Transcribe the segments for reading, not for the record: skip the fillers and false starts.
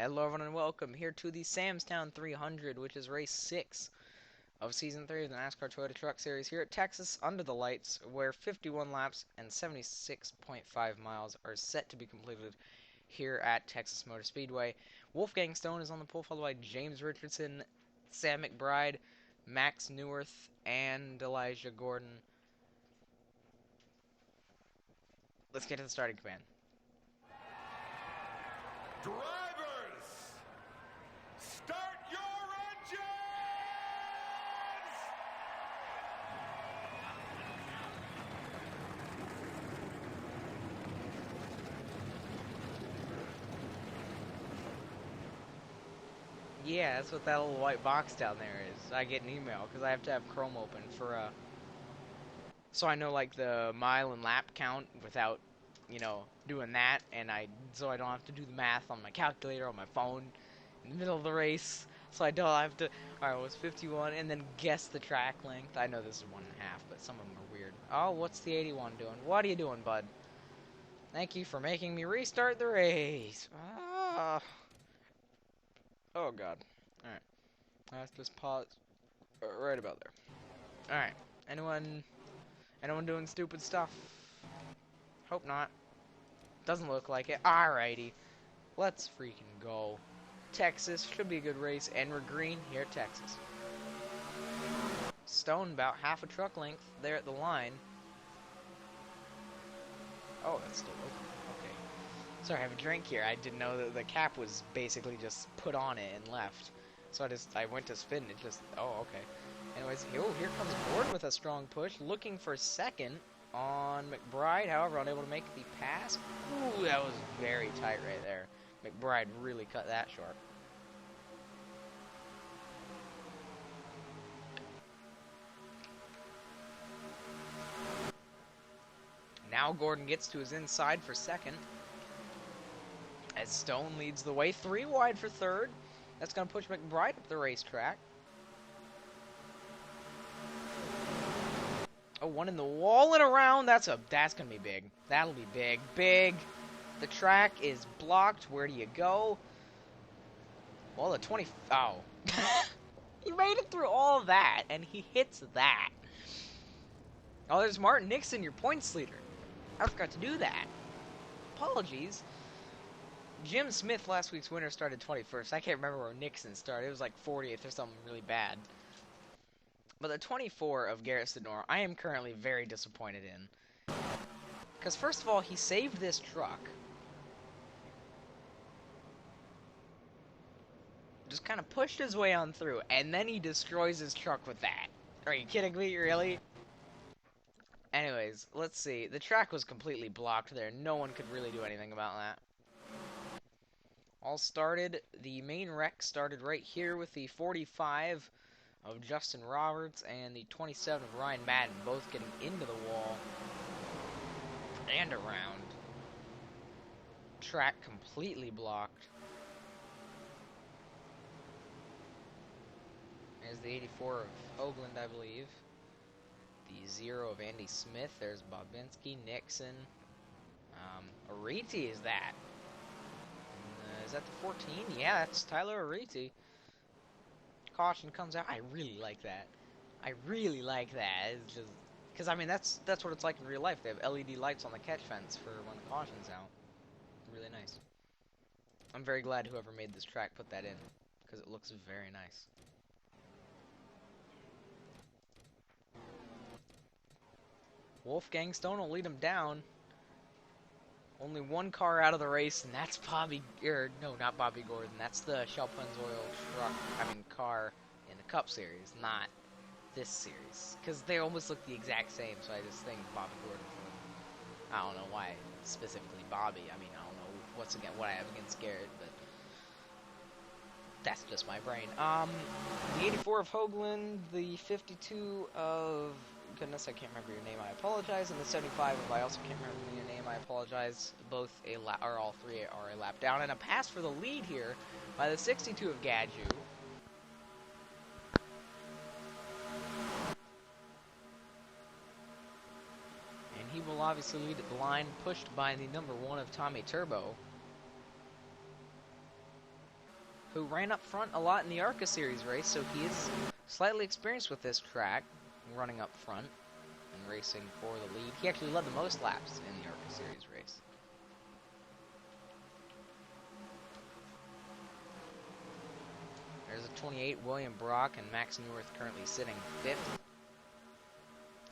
Hello everyone and welcome here to the Samstown 300, which is race 6 of Season 3 of the NASCAR Toyota Truck Series here at Texas under the lights, where 51 laps and 76.5 miles are set to be completed here at Texas Motor Speedway. Wolfgang Stone is on the pole, followed by James Richardson, Sam McBride, Max Neuwirth, and Elijah Gordon. Let's get to the starting command. Drivers, start your engines! Yeah, that's what that little white box down there is. I get an email because I have to have Chrome open for so I know like the mile and lap count without, doing that, and so I don't have to do the math on my calculator on my phone in the middle of the race. So I don't have to. All right, it was 51, and then guess the track length. I know this is 1.5, but some of them are weird. Oh, what's the 81 doing? What are you doing, bud? Thank you for making me restart the race. Ah. Oh God. All right. Let's just pause right about there. All right. Anyone doing stupid stuff? Hope not. Doesn't look like it. Alrighty. Let's freaking go. Texas should be a good race, and we're green here at Texas. Stone about half a truck length there at the line. Oh, that's still open. Okay. Sorry, I have a drink here. I didn't know that the cap was basically just put on it and left. So I went to spin and it just, oh, okay. Anyways, here comes Gordon with a strong push, looking for second on McBride, however, unable to make the pass. Ooh, that was very tight right there. McBride really cut that short. Now Gordon gets to his inside for second, as Stone leads the way, 3 wide for third. That's going to push McBride up the racetrack. Oh, one in the wall and around. That's gonna be big. That'll be big. Big. The track is blocked. Where do you go? Well, the 20. Oh. He made it through all of that, and he hits that. Oh, there's Martin Nixon, your points leader. I forgot to do that. Apologies. Jim Smith, last week's winner, started 21st. I can't remember where Nixon started. It was like 40th or something really bad. But the 24 of Garrett Sidnor, I am currently very disappointed in. Because first of all, he saved this truck. Just kind of pushed his way on through, and then he destroys his truck with that. Are you kidding me? Really? Anyways, let's see. The track was completely blocked there. No one could really do anything about that. The main wreck started right here with the 45 of Justin Roberts and the 27 of Ryan Madden, both getting into the wall and around. Track completely blocked. There's the 84 of Hoagland, I believe. The 0 of Andy Smith. There's Bobinski, Nixon. Ariti is that. Is that the 14? Yeah, that's Tyler Ariti. Caution comes out. I really like that. I really like that. It's just because I mean that's what it's like in real life. They have LED lights on the catch fence for when the caution's out. Really nice. I'm very glad whoever made this track put that in because it looks very nice. Wolfgang Stone will lead him down. Only one car out of the race, and that's not Bobby Gordon. That's the Shell Pennzoil car in the Cup Series, not this series. Because they almost look the exact same, so I just think Bobby Gordon. I don't know why specifically Bobby. I mean, I don't know what I have against Garrett, but that's just my brain. The 84 of Hoagland, the 52 of goodness, I can't remember your name, I apologize, and the 75 of I also can't remember your name, I apologize. All three are a lap down, and a pass for the lead here by the 62 of Gadju. And he will obviously lead at the line, pushed by the number 1 of Tommy Turbo. who ran up front a lot in the ARCA Series race, so he is slightly experienced with this track, running up front and racing for the lead. He actually led the most laps in the ARCA Series race. There's a 28, William Brock, and Max Neuwirth currently sitting 5th.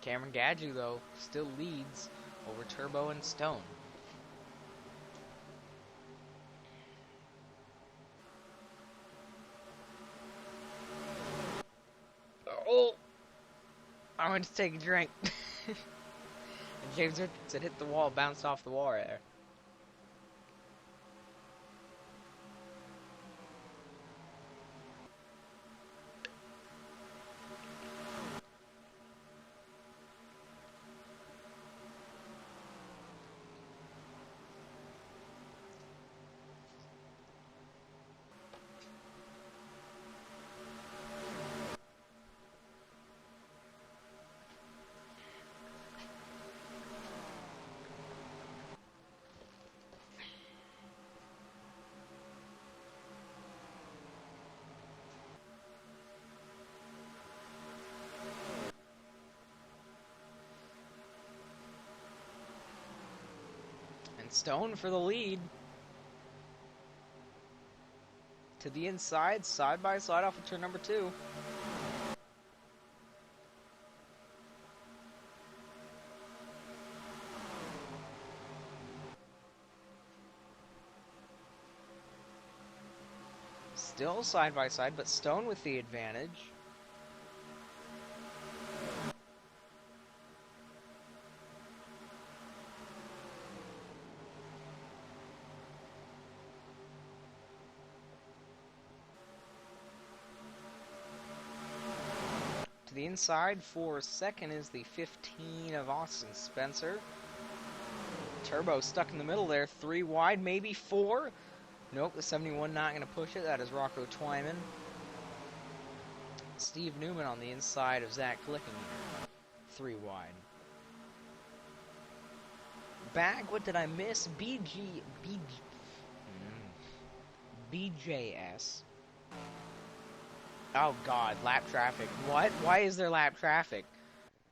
Cameron Gadget, though, still leads over Turbo and Stone. Oh! I went to take a drink. And James Richardson hit the wall, bounced off the wall right there. Stone for the lead. To the inside, side by side off of turn number 2. Still side by side, but Stone with the advantage. To the inside for second is the 15 of Austin Spencer. Turbo stuck in the middle there, 3 wide, maybe 4. Nope, the 71 not going to push it. That is Rocco Twyman. Steve Newman on the inside of Zach Glicking, 3 wide. Back, what did I miss? BJS. Oh god, lap traffic. What? Why is there lap traffic?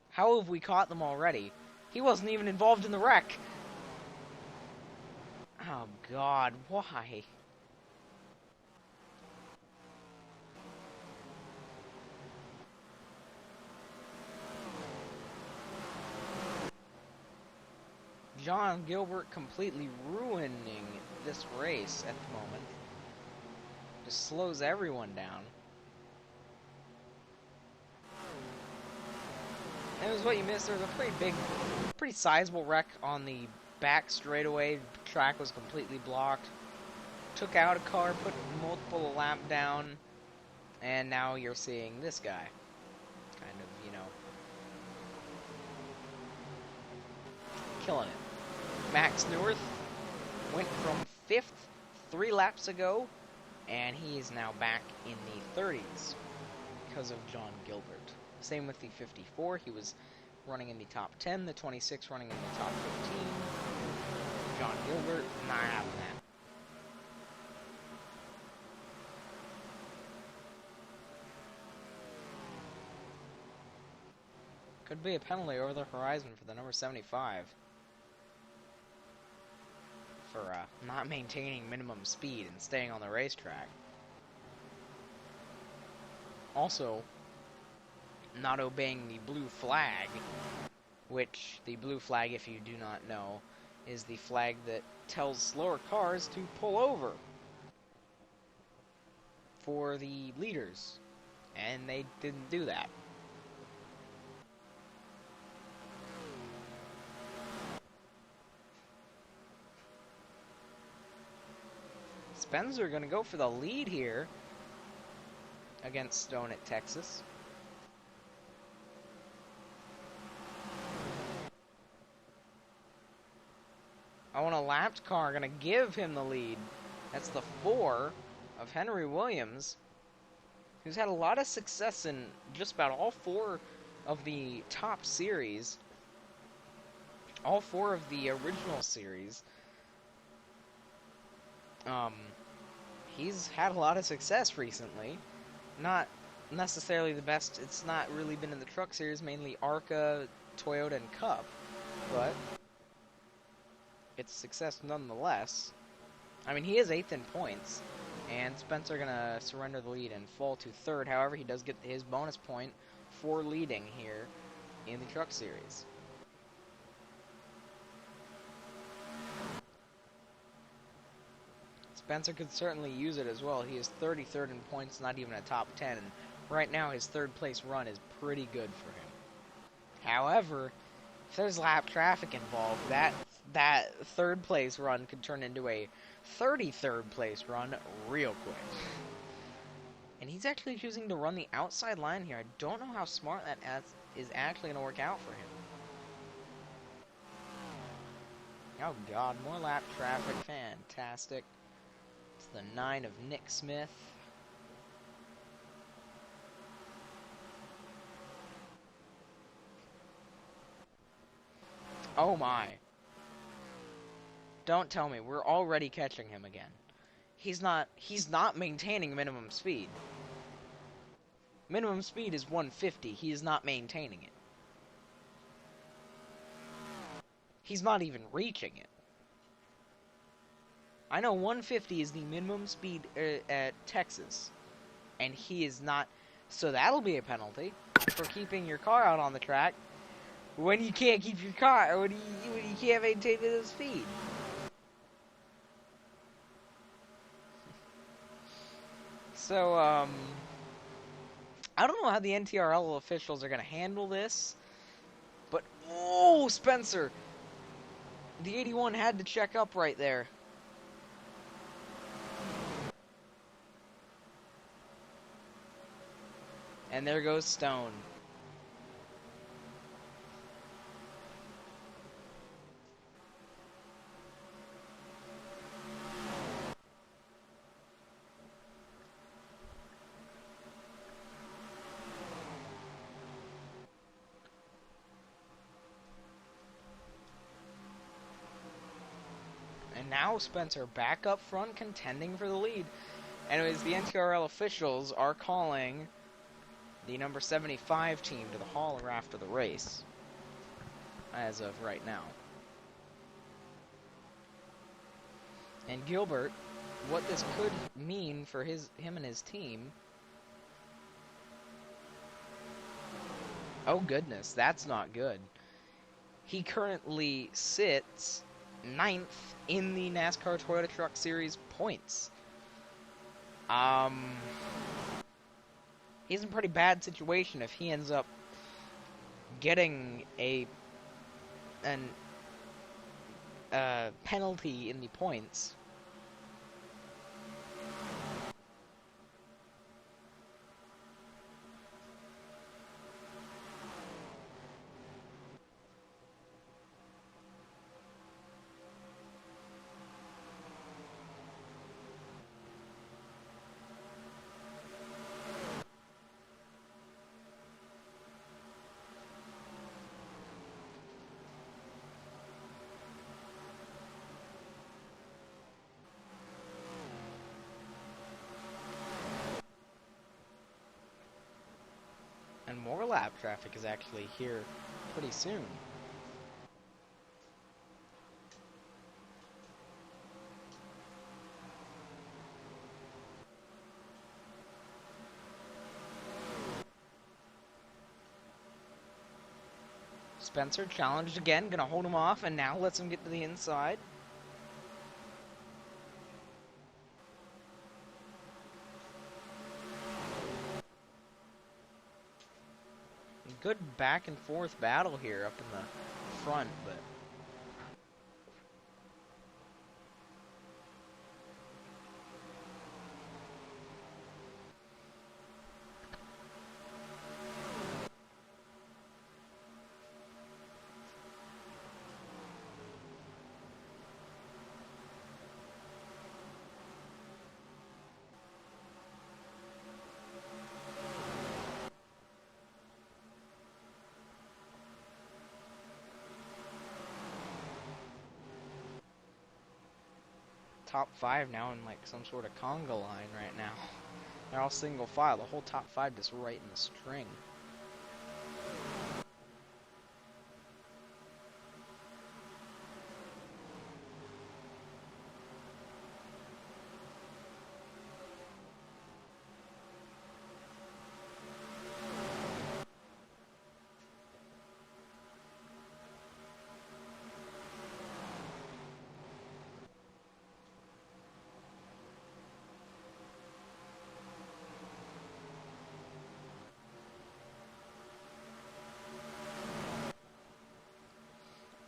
How have we caught them already? He wasn't even involved in the wreck. Oh god, why? John Gilbert completely ruining this race at the moment. Just slows everyone down. It was what you missed. There was a pretty sizable wreck on the back straightaway. The track was completely blocked. Took out a car, put multiple lap down, and now you're seeing this guy. Kind of, you know, killing it. Max Neuwirth went from 5th 3 laps ago, and he is now back in the 30s because of John Gilbert. Same with the 54. He was running in the top 10. The 26 running in the top 15. John Gilbert, not having that. Could be a penalty over the horizon for the number 75. For not maintaining minimum speed and staying on the racetrack. Also, not obeying the blue flag, which the blue flag, if you do not know, is the flag that tells slower cars to pull over for the leaders, and they didn't do that. Spencer going to go for the lead here against Stone at Texas. I want a lapped car, going to give him the lead. That's the 4 of Henry Williams, who's had a lot of success in just about all 4 of the top series. All 4 of the original series. he's had a lot of success recently. Not necessarily the best. It's not really been in the truck series, mainly ARCA, Toyota, and Cup, but it's success nonetheless. I mean, he is 8th in points, and Spencer gonna surrender the lead and fall to 3rd. However, he does get his bonus point for leading here in the truck series. Spencer could certainly use it as well. He is 33rd in points, not even a top 10, and right now his 3rd place run is pretty good for him. However, if there's lap traffic involved, that 3rd place run could turn into a 33rd place run real quick. And he's actually choosing to run the outside line here. I don't know how smart that is actually going to work out for him. Oh god, more lap traffic. Fantastic. It's the 9 of Nick Smith. Oh my. Don't tell me we're already catching him again. He's not maintaining minimum speed. Minimum speed is 150. He is not maintaining it. He's not even reaching it. I know 150 is the minimum speed at Texas, and he is not. So that'll be a penalty for keeping your car out on the track when you can't keep your car, when you can't maintain minimum speed. So, I don't know how the NTRL officials are going to handle this, but, oh, Spencer! The 81 had to check up right there. And there goes Stone. And now Spencer back up front contending for the lead. Anyways, the NTRL officials are calling the number 75 team to the hauler after the race, as of right now. And Gilbert, what this could mean for him and his team. Oh goodness, that's not good. He currently sits 9th in the NASCAR Toyota Truck Series points. He's in a pretty bad situation if he ends up getting a penalty in the points. And more lap traffic is actually here pretty soon. Spencer challenged again, gonna hold him off, and now lets him get to the inside. Good back and forth battle here up in the front, but top 5 now in like some sort of conga line right now. They're all single file. The whole top 5 just right in the string.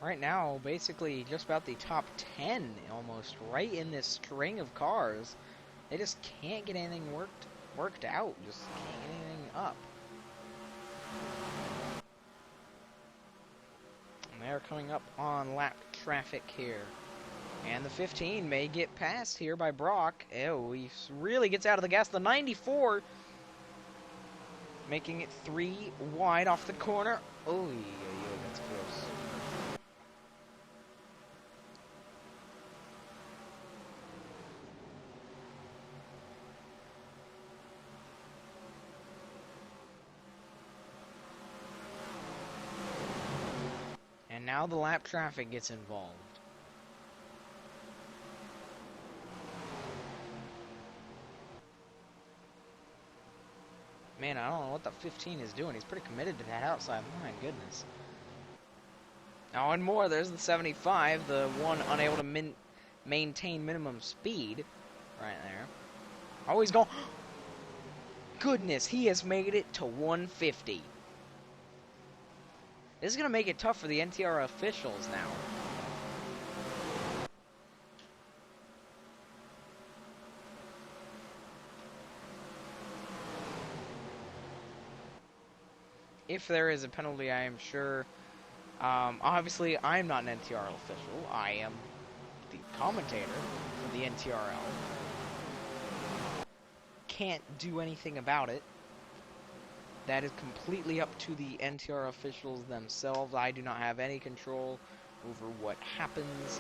Right now, basically just about the top 10 almost right in this string of cars. They just can't get anything worked out. Just can't get anything up. And they're coming up on lap traffic here. And the 15 may get passed here by Brock. Oh, he really gets out of the gas. The 94 making it 3 wide off the corner. Oh, that's close. And now the lap traffic gets involved. Man, I don't know what the 15 is doing. He's pretty committed to that outside line. Goodness. Oh, and more. There's the 75, the one unable to maintain minimum speed. Right there. Oh, he's going. Goodness, he has made it to 150. This is going to make it tough for the NTR officials now. If there is a penalty, I am sure. Obviously, I'm not an NTRL official. I am the commentator for the NTRL. Can't do anything about it. That is completely up to the NTR officials themselves. I do not have any control over what happens.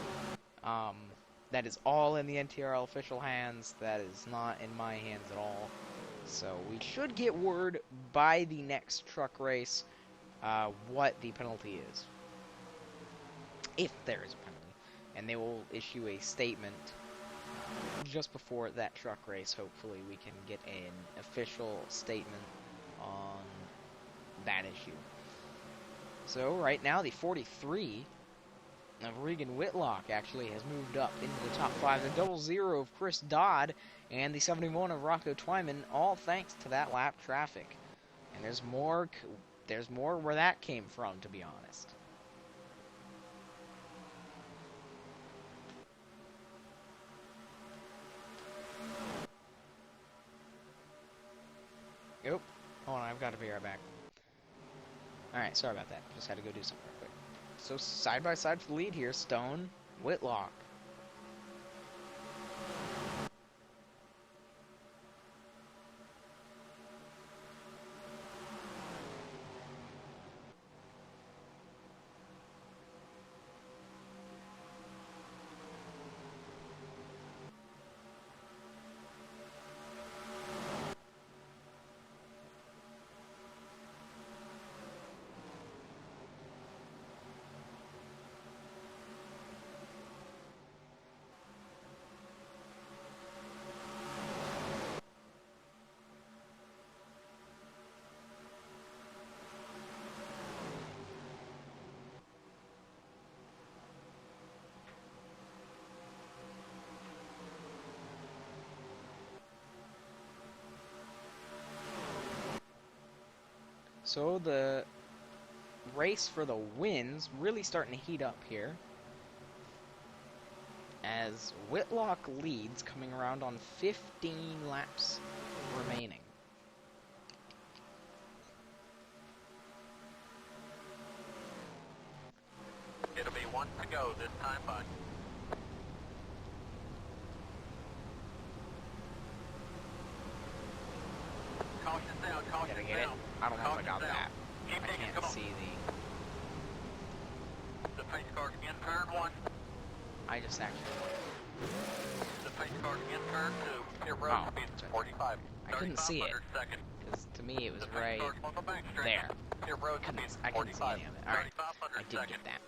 That is all in the NTRL official hands. That is not in my hands at all. So we should get word by the next truck race what the penalty is. If there is a penalty. And they will issue a statement just before that truck race. Hopefully we can get an official statement on that issue. So right now the 43 of Regan Whitlock actually has moved up into the top 5. The 00 of Chris Dodd and the 71 of Rocco Twyman, all thanks to that lap traffic. And there's more where that came from, to be honest. Nope. Hold on, I've got to be right back. Alright, sorry about that. Just had to go do something real quick. So, side by side for the lead here, Stone, Whitlock. So the race for the wins really starting to heat up here, as Whitlock leads, coming around on 15 laps remaining. It'll be one to go this time, bud. Caution down, caution Did I get it? down. I don't know if I Caution got down. that. Keep I digging, can't come on. see The pace car in turn 1. I just actually The pace car in turn 2. Pit road Oh, speed sorry. 45. I couldn't see it, 3500 seconds. because to me it was The pace right car's on the bank stretch. there. Pit road speed I couldn't see 45. any of it. Alright, 3500 I did seconds. get that.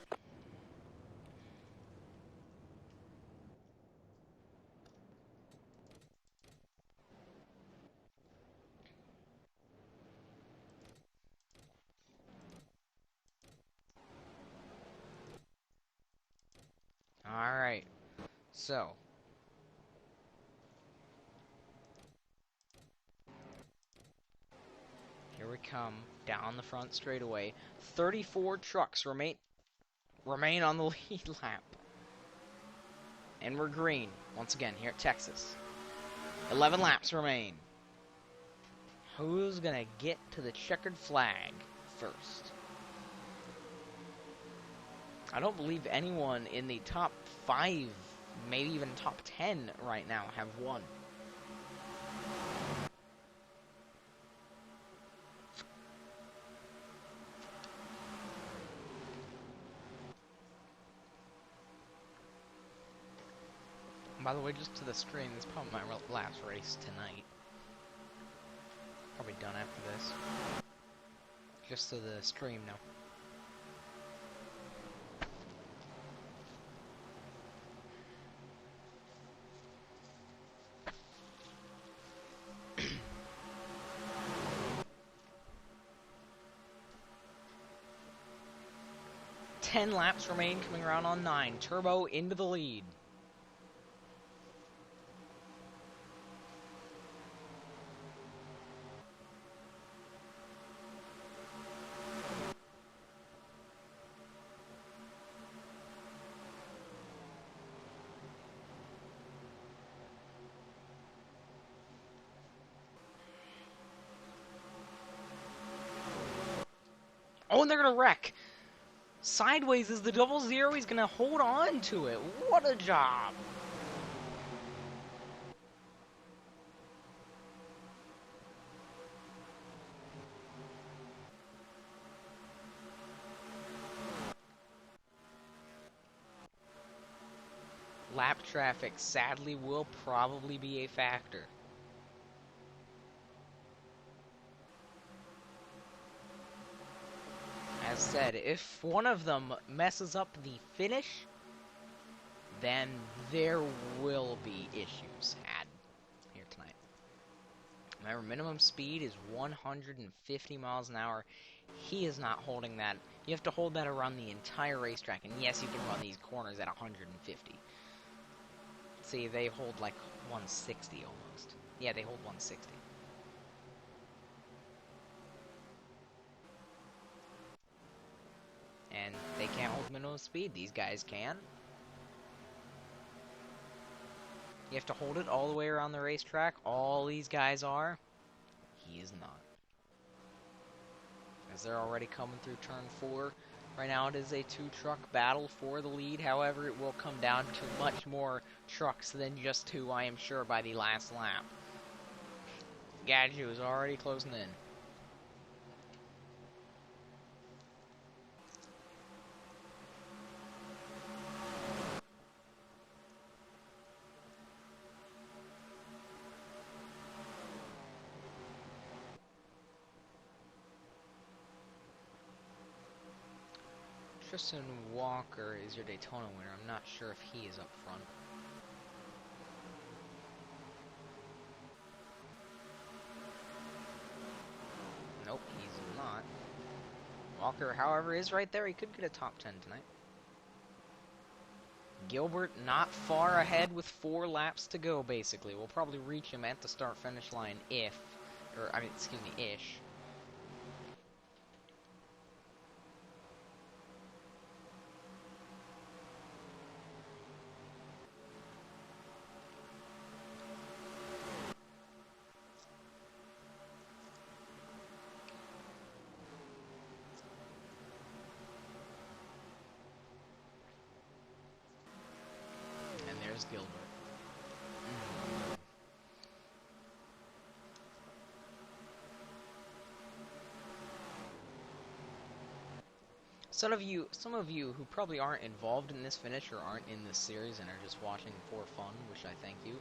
Alright, so here we come down the front straightaway. 34 trucks remain on the lead lap. And we're green once again here at Texas. 11 laps remain. Who's gonna get to the checkered flag first? I don't believe anyone in the top 5, maybe even top 10 right now have won. By the way, just to the screen, this is probably my last race tonight. Probably done after this. Just to the stream now. Ten laps remain, coming around on 9. Turbo into the lead. Oh, and they're gonna wreck. Sideways is the 00. He's gonna hold on to it. What a job. Lap traffic sadly will probably be a factor. As said, if one of them messes up the finish, then there will be issues had here tonight. Remember, minimum speed is 150 miles an hour. He is not holding that. You have to hold that around the entire racetrack, and yes, you can run these corners at 150. See, they hold like 160 almost. Yeah, they hold 160. And they can't hold minimum speed. These guys can. You have to hold it all the way around the racetrack. All these guys are. He is not. As they're already coming through turn 4. Right now it is a 2-truck battle for the lead. However, it will come down to much more trucks than just 2, I am sure, by the last lap. Gadget is already closing in. Tristan Walker is your Daytona winner. I'm not sure if he is up front. Nope, he's not. Walker, however, is right there. He could get a top 10 tonight. Gilbert not far ahead with 4 laps to go, basically. We'll probably reach him at the start-finish line ish. And there's Gilbert. some of you who probably aren't involved in this finish or aren't in this series and are just watching for fun, which I thank you.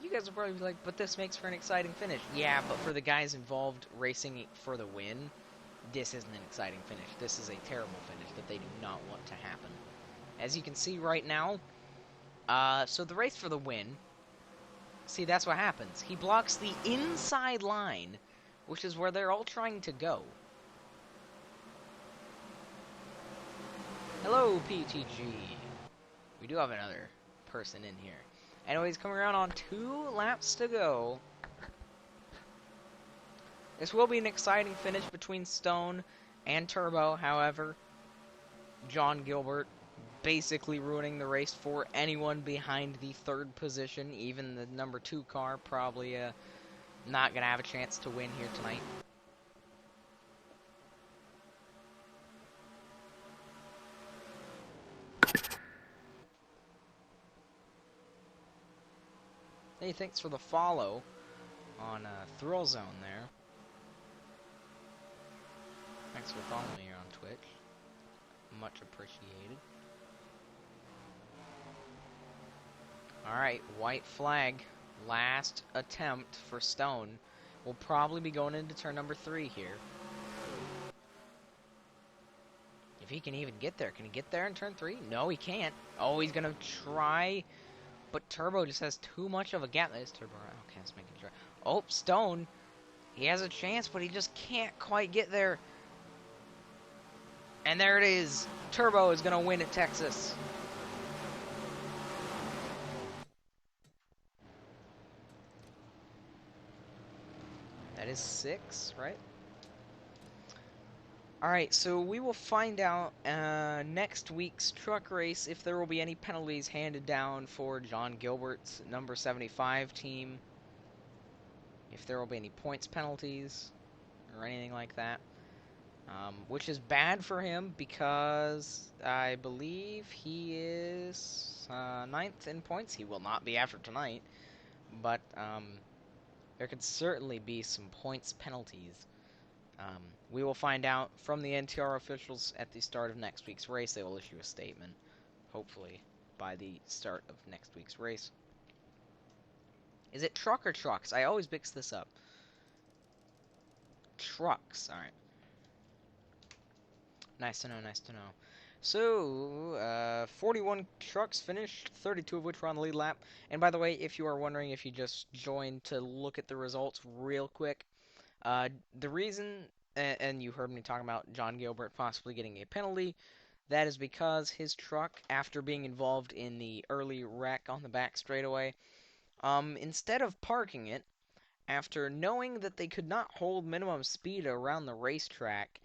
You guys will probably be like, but this makes for an exciting finish. Yeah, but for the guys involved racing for the win, this isn't an exciting finish. This is a terrible finish that they do not want to happen. As you can see right now, so the race for the win, see, that's what happens. He blocks the inside line, which is where they're all trying to go. Hello, PTG. We do have another person in here. Anyways, coming around on 2 laps to go. This will be an exciting finish between Stone and Turbo, however. John Gilbert basically ruining the race for anyone behind the 3rd position. Even the number 2 car probably not going to have a chance to win here tonight. Hey, thanks for the follow on Thrill Zone there. Thanks for following me here on Twitch. Much appreciated. Alright, white flag. Last attempt for Stone. We'll probably be going into turn number 3 here. If he can even get there. Can he get there in turn 3? No, he can't. Oh, he's gonna try. But Turbo just has too much of a gap. That is Turbo. Okay, let's make it sure. Oh, Stone. He has a chance, but he just can't quite get there. And there it is. Turbo is going to win at Texas. That is 6, right? Alright, so we will find out next week's truck race if there will be any penalties handed down for John Gilbert's number 75 team. If there will be any points penalties or anything like that. Which is bad for him because I believe he is 9th in points. He will not be after tonight, but there could certainly be some points penalties. We will find out from the NTR officials at the start of next week's race. They will issue a statement, hopefully, by the start of next week's race. Is it truck or trucks? I always mix this up. Trucks, alright. Nice to know, nice to know. So, 41 trucks finished, 32 of which were on the lead lap. And by the way, if you are wondering if you just joined to look at the results real quick, the reason, and you heard me talking about John Gilbert possibly getting a penalty, that is because his truck, after being involved in the early wreck on the back straightaway, instead of parking it, after knowing that they could not hold minimum speed around the racetrack,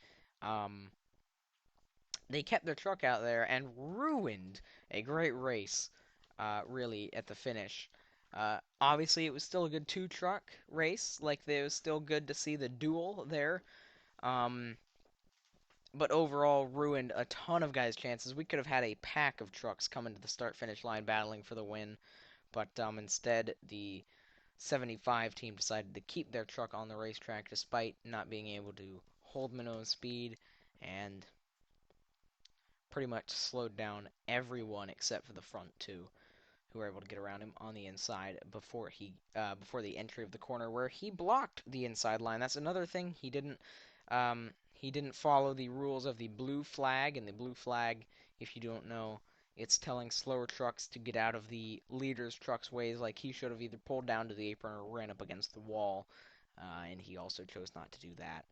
they kept their truck out there and ruined a great race, really, at the finish. Obviously, it was still a good 2-truck race. Like, it was still good to see the duel there. But overall, ruined a ton of guys' chances. We could have had a pack of trucks coming to the start-finish line battling for the win. But instead, the 75 team decided to keep their truck on the racetrack despite not being able to hold minimum speed and pretty much slowed down everyone except for the front 2, who were able to get around him on the inside before the entry of the corner, where he blocked the inside line. That's another thing. He didn't follow the rules of the blue flag, and the blue flag, if you don't know, it's telling slower trucks to get out of the leader's truck's ways. Like, he should have either pulled down to the apron or ran up against the wall, and he also chose not to do that.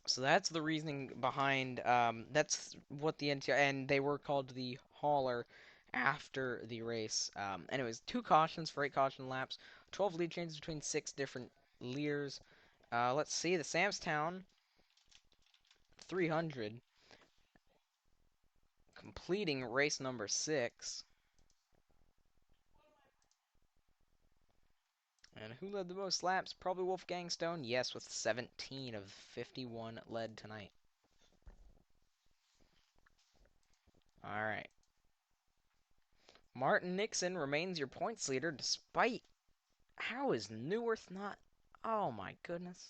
So that's the reasoning behind, that's what the NTR, and they were called the hauler after the race. And it was 2 cautions for 8 caution laps, 12 lead changes between 6 different leaders. Let's see, the Samstown 300 completing race number 6. And who led the most laps? Probably Wolfgang Stone. Yes, with 17 of 51 led tonight. Alright. Martin Nixon remains your points leader despite... How is Neuwirth not... Oh my goodness.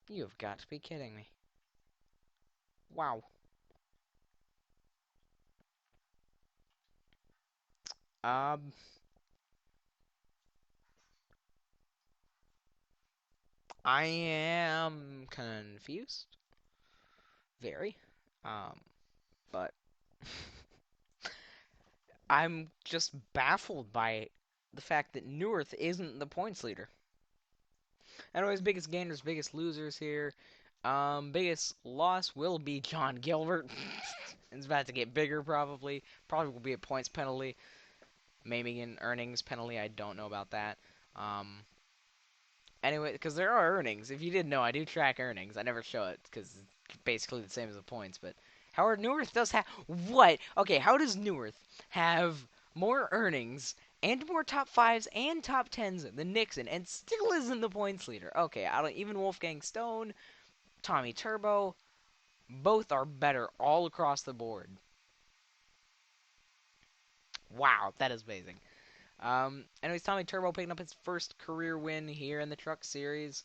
You have got to be kidding me. Wow. Um, I am confused. Very. Um, but I'm just baffled by the fact that Neworth isn't the points leader. Anyways, biggest gainers, biggest losers here. Biggest loss will be John Gilbert. It's about to get bigger, probably. Probably will be a points penalty. Maybe an earnings penalty. I don't know about that. Um, anyway, because there are earnings. If you didn't know, I do track earnings. I never show it because it's basically the same as the points. But Howard Neworth does have what? Okay, how does Neworth have more earnings and more top fives and top tens than Nixon and still isn't the points leader? Okay, I don't even Wolfgang Stone, Tommy Turbo, both are better all across the board. Wow, that is amazing. Anyways, Tommy Turbo picking up his first career win here in the Truck Series.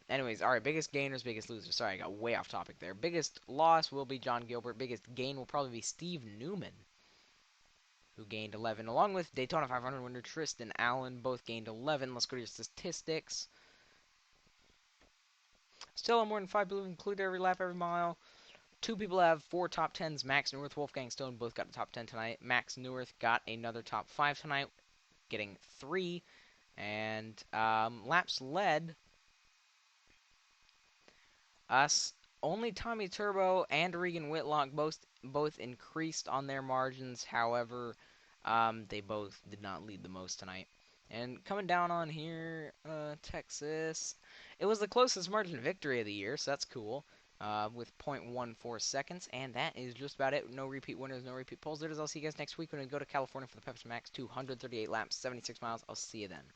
Anyways, all right, biggest gainers, biggest losers. Sorry, I got way off topic there. Biggest loss will be John Gilbert. Biggest gain will probably be Steve Newman, who gained 11, along with Daytona 500 winner Tristan Allen, both gained 11. Let's go to your statistics. Still, more than 5 people included every lap, every mile. 2 people have 4 top 10s. Max Newirth, Wolfgang Stone both got a top 10 tonight. Max Newirth got another top 5 tonight, getting 3. And laps led, us only Tommy Turbo and Regan Whitlock both increased on their margins. However, they both did not lead the most tonight. And coming down on here, Texas, it was the closest margin victory of the year, so that's cool. With 0.14 seconds, and that is just about it. No repeat winners, no repeat polls. There it is. I'll see you guys next week when we go to California for the Pepsi Max 238 laps, 76 miles. I'll see you then.